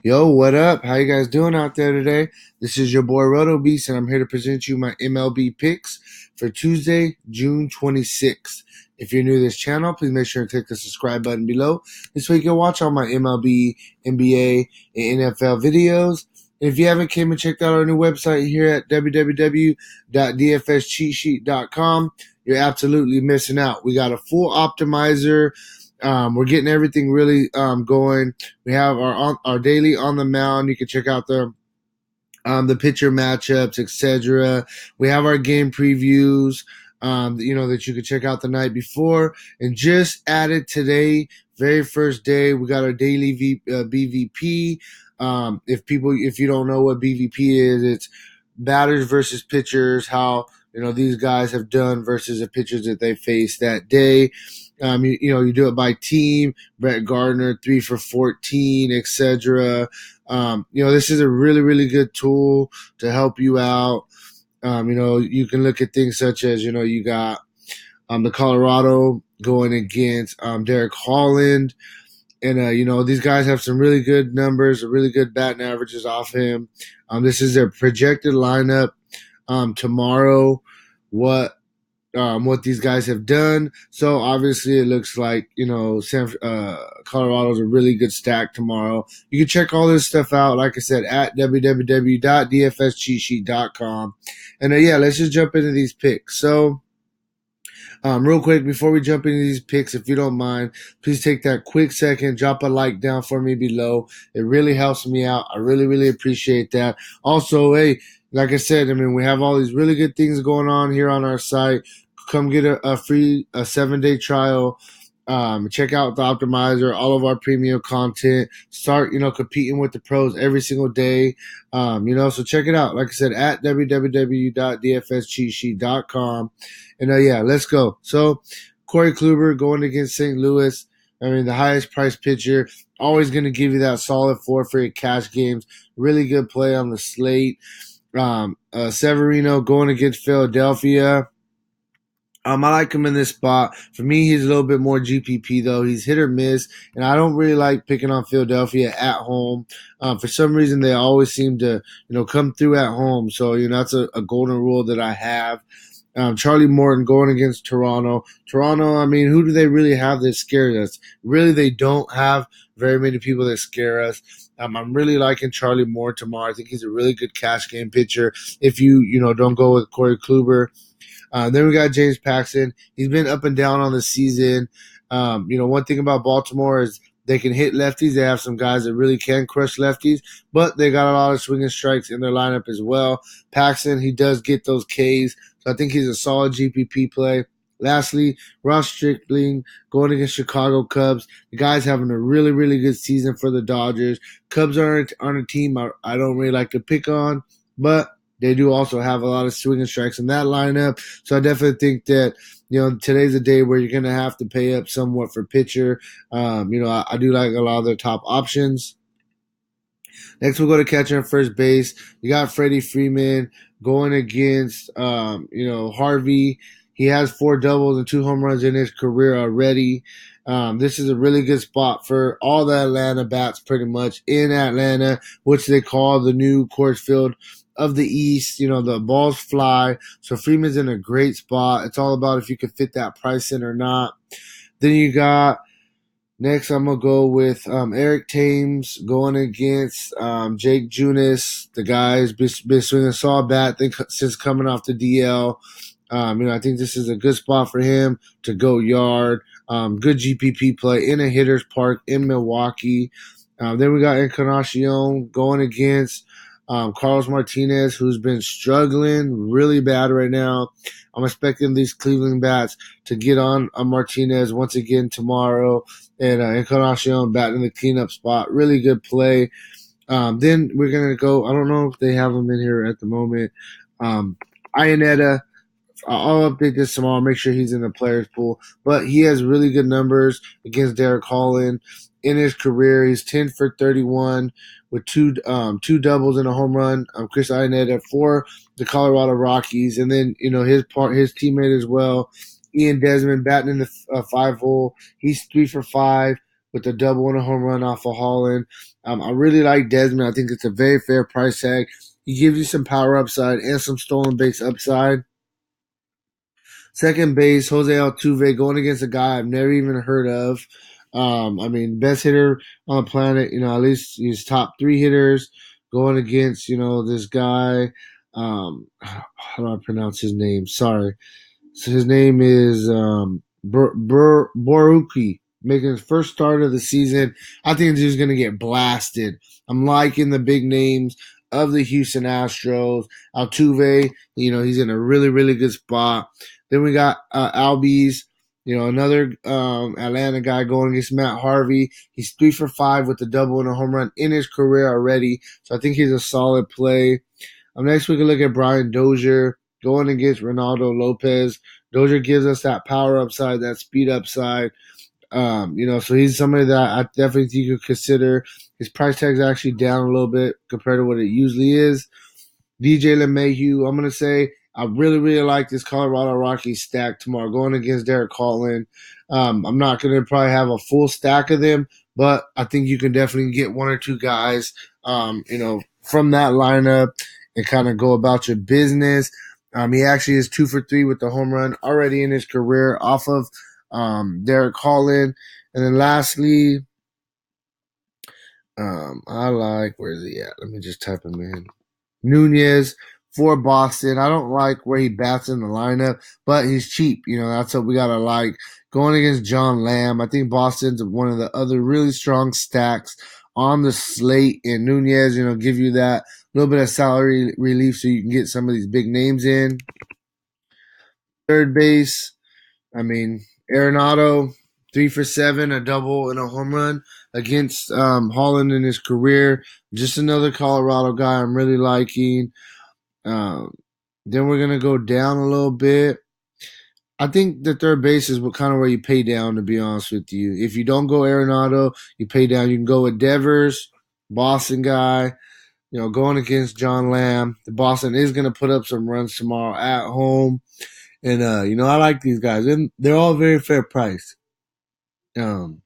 Yo, what up? How you guys doing out there today? This is your boy Roto Beast, and I'm here to present you my MLB picks for Tuesday, June 26th. If you're new to this channel, please make sure to click the subscribe button below. This way you can watch all my MLB, NBA, and NFL videos. And if you haven't came and checked out our new website here at www.dfscheatsheet.com, you're absolutely missing out. We got a full optimizer. We're getting everything really going. We have our daily on the mound. You can check out the pitcher matchups, etc. We have our game previews, that you could check out the night before. And just added today, very first day, we got our daily BVP. If you don't know what BVP is, it's batters versus pitchers. How these guys have done versus the pitchers that they face that day. You do it by team. Brett Gardner 3 for 14, etc. This is a really, really good tool to help you out. You can look at things such as, you got the Colorado going against Derek Holland. And, these guys have some really good numbers, really good batting averages off him. This is their projected lineup tomorrow. What these guys have done. So obviously it looks like, Colorado's a really good stack tomorrow. You can check all this stuff out, like I said, at www.dfscheatsheet.com. And let's just jump into these picks. So, real quick, before we jump into these picks, if you don't mind, please take that quick second, drop a like down for me below. It really helps me out. I really, really appreciate that. Also, hey, like I said, we have all these really good things going on here on our site. Come get a free 7-day trial. Check out the optimizer, all of our premium content. Start, competing with the pros every single day. So check it out. Like I said, at www.dfscheatsheet.com. And let's go. So Corey Kluber going against St. Louis. The highest priced pitcher, always going to give you that solid 4 for your cash games. Really good play on the slate. Severino going against Philadelphia. I like him in this spot. For me, he's a little bit more GPP, though. He's hit or miss, and I don't really like picking on Philadelphia at home. For some reason, they always seem to, come through at home. So, that's a golden rule that I have. Charlie Morton going against Toronto. Toronto, who do they really have that scare us? Really, they don't have very many people that scare us. I'm really liking Charlie Morton tomorrow. I think he's a really good cash game pitcher if you don't go with Corey Kluber. Then we got James Paxton. He's been up and down on the season. One thing about Baltimore is they can hit lefties. They have some guys that really can crush lefties, but they got a lot of swinging strikes in their lineup as well. Paxton, he does get those Ks, so I think he's a solid GPP play. Lastly, Ross Stripling going against Chicago Cubs. The guy's having a really, really good season for the Dodgers. Cubs aren't a team I don't really like to pick on, but they do also have a lot of swinging strikes in that lineup. So I definitely think that, today's a day where you're going to have to pay up somewhat for pitcher. I do like a lot of their top options. Next, we'll go to catcher and first base. You got Freddie Freeman going against, Harvey. He has 4 doubles and 2 home runs in his career already. This is a really good spot for all the Atlanta bats pretty much in Atlanta, which they call the new Coors Field of the East. The balls fly. So Freeman's in a great spot. It's all about if you can fit that price in or not. Then you got next, I'm going to go with Eric Thames going against Jake Junis. The guy's been swinging a saw bat since coming off the DL. I think this is a good spot for him to go yard. Good GPP play in a hitter's park in Milwaukee. Then we got Encarnacion going against Carlos Martinez, who's been struggling really bad right now. I'm expecting these Cleveland bats to get on Martinez once again tomorrow. And Encarnacion batting in the cleanup spot. Really good play. Then we're going to go, I don't know if they have him in here at the moment. Iannetta. I'll update this tomorrow, make sure he's in the players pool. But he has really good numbers against Derek Holland. In his career, he's 10 for 31 with two doubles and a home run. Chris Iannetta for the Colorado Rockies. And then, his teammate as well, Ian Desmond, batting in the 5 hole. He's 3 for 5 with a double and a home run off of Holland. I really like Desmond. I think it's a very fair price tag. He gives you some power upside and some stolen base upside. Second base, Jose Altuve going against a guy I've never even heard of. I mean, best hitter on the planet. At least he's top three hitters going against this guy. How do I pronounce his name? Sorry. So his name is Boruki, making his first start of the season. I think he's going to get blasted. I'm liking the big names of the Houston Astros. Altuve, he's in a really, really good spot. Then we got Albies, another Atlanta guy going against Matt Harvey. He's 3 for 5 with a double and a home run in his career already. So I think he's a solid play. Next, we can look at Brian Dozier going against Ronaldo Lopez. Dozier gives us that power upside, that speed upside. So he's somebody that I definitely think you could consider. His price tag is actually down a little bit compared to what it usually is. DJ LeMahieu, I'm going to say I really, really like this Colorado Rockies stack tomorrow going against Derek Holland. I'm not going to probably have a full stack of them, but I think you can definitely get one or two guys, from that lineup and kind of go about your business. He actually is 2 for 3 with the home run already in his career off of Derek Holland. And then lastly, I like, where is he at? Let me just type him in. Nunez for Boston. I don't like where he bats in the lineup, but he's cheap. That's what we got to like. Going against John Lamb, I think Boston's one of the other really strong stacks on the slate. And Nunez, give you that little bit of salary relief so you can get some of these big names in. Third base, Arenado, 3 for 7, a double and a home run against Holland in his career. Just another Colorado guy I'm really liking. Then we're going to go down a little bit. I think the third base is kind of where you pay down, to be honest with you. If you don't go Arenado, you pay down. You can go with Devers, Boston guy, going against John Lamb. The Boston is going to put up some runs tomorrow at home. And, I like these guys. And they're all very fair price. Then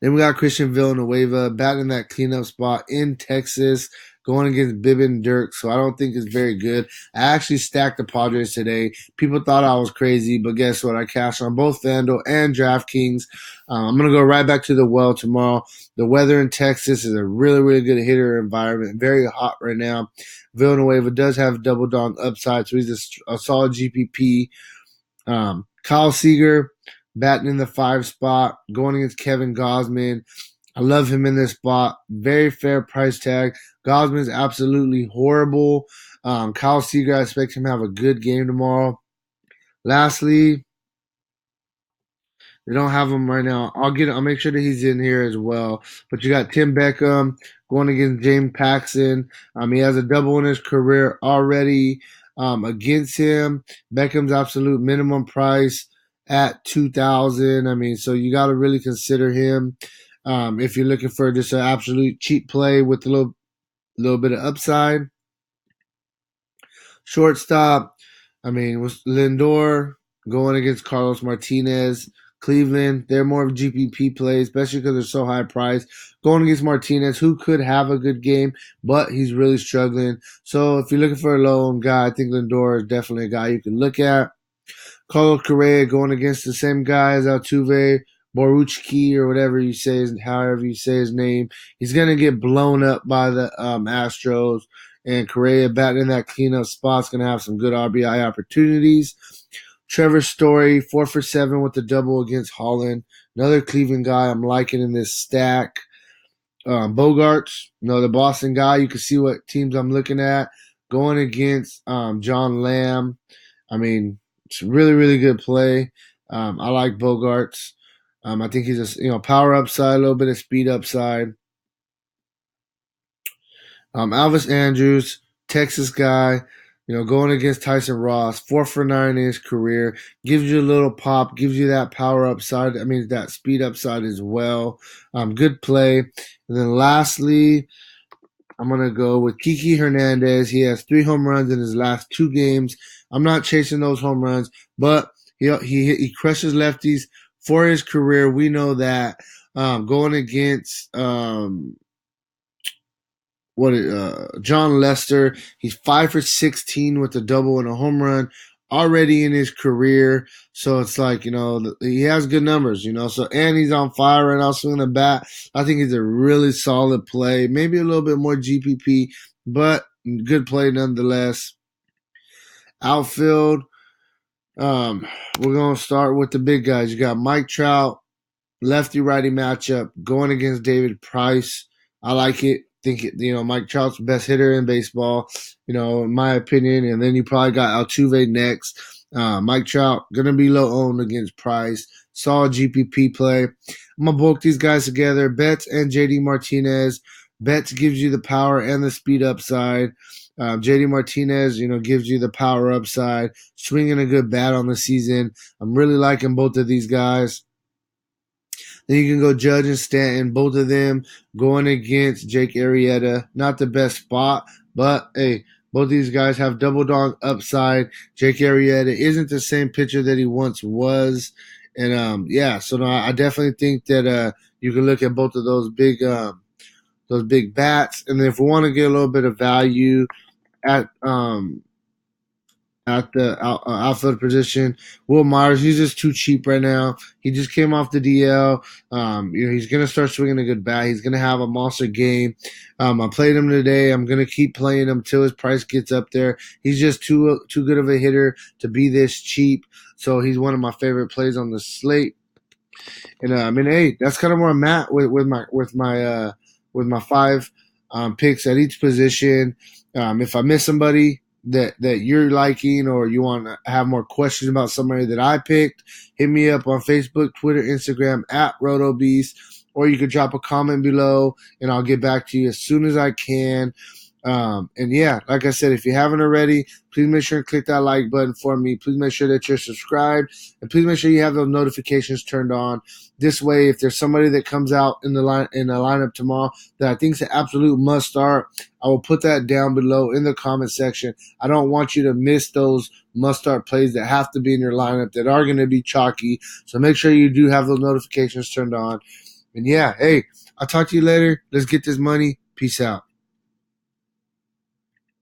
we got Christian Villanueva batting that cleanup spot in Texas, going against Bibbin Dirk. So I don't think it's very good. I actually stacked the Padres today. People thought I was crazy, but guess what? I cashed on both Fanduel and DraftKings. I'm going to go right back to the well tomorrow. The weather in Texas is a really, really good hitter environment. Very hot right now. Villanueva does have double dong upside, so he's a solid GPP. Kyle Seager batting in the 5 spot, going against Kevin Gausman. I love him in this spot. Very fair price tag. Gausman's absolutely horrible. Kyle Seager, I expect him to have a good game tomorrow. Lastly, they don't have him right now. I'll make sure that he's in here as well. But you got Tim Beckham going against James Paxton. He has a double in his career already against him. Beckham's absolute minimum price at $2,000. So you got to really consider him if you're looking for just an absolute cheap play with a little bit of upside. Shortstop, with Lindor going against Carlos Martinez. Cleveland, they're more of GPP plays, especially because they're so high priced. Going against Martinez, who could have a good game, but he's really struggling. So if you're looking for a low-owned guy, I think Lindor is definitely a guy you can look at. Carlos Correa going against the same guy as Altuve, Boruchki, or whatever you say, however you say his name. He's going to get blown up by the Astros, and Correa batting in that cleanup spot is going to have some good RBI opportunities. Trevor Story, 4 for 7 with the double against Holland. Another Cleveland guy I'm liking in this stack. Bogarts, the Boston guy. You can see what teams I'm looking at. Going against John Lamb. It's a really, really good play. I like Bogarts. I think he's a power upside, a little bit of speed upside. Elvis Andrews, Texas guy, going against Tyson Ross, 4 for 9 in his career, gives you a little pop, gives you that power upside. That speed upside as well. Good play. And then lastly, I'm going to go with Kiki Hernandez. He has 3 home runs in his last 2 games. I'm not chasing those home runs, but he crushes lefties for his career, we know that going against John Lester, he's 5 for 16 with a double and a home run already in his career. So it's like, he has good numbers, So, and he's on fire right now, swinging the bat. I think he's a really solid play. Maybe a little bit more GPP, but good play nonetheless. Outfield, we're going to start with the big guys. You got Mike Trout, lefty righty matchup going against David Price. I like it. Think Mike Trout's the best hitter in baseball, in my opinion. And then you probably got Altuve next. Mike Trout gonna be low owned against Price. Solid GPP play. I'm gonna bulk these guys together. Betts and JD Martinez. Betts gives you the power and the speed upside. JD Martinez, gives you the power upside. Swinging a good bat on the season. I'm really liking both of these guys. Then you can go Judge and Stanton, both of them going against Jake Arrieta. Not the best spot, but hey, both these guys have double dog upside. Jake Arrieta isn't the same pitcher that he once was. And so no, I definitely think that you can look at both of those big bats. And then if we want to get a little bit of value at the outfield position. Will Myers, he's just too cheap right now. He just came off the DL. He's going to start swinging a good bat. He's going to have a monster game. I played him today. I'm going to keep playing him until his price gets up there. He's just too good of a hitter to be this cheap. So he's one of my favorite plays on the slate. And hey, that's kind of where I'm at with my five picks at each position. If I miss somebody that you're liking, or you want to have more questions about somebody that I picked, hit me up on Facebook, Twitter, Instagram at RotoBeast, or you could drop a comment below and I'll get back to you as soon as I can. And yeah, like I said, if you haven't already, please make sure and click that like button for me. Please make sure that you're subscribed, and please make sure you have those notifications turned on. This way, if there's somebody that comes out in the lineup tomorrow that I think is an absolute must start, I will put that down below in the comment section. I don't want you to miss those must start plays that have to be in your lineup that are going to be chalky. So make sure you do have those notifications turned on. And yeah, hey, I'll talk to you later. Let's get this money. Peace out.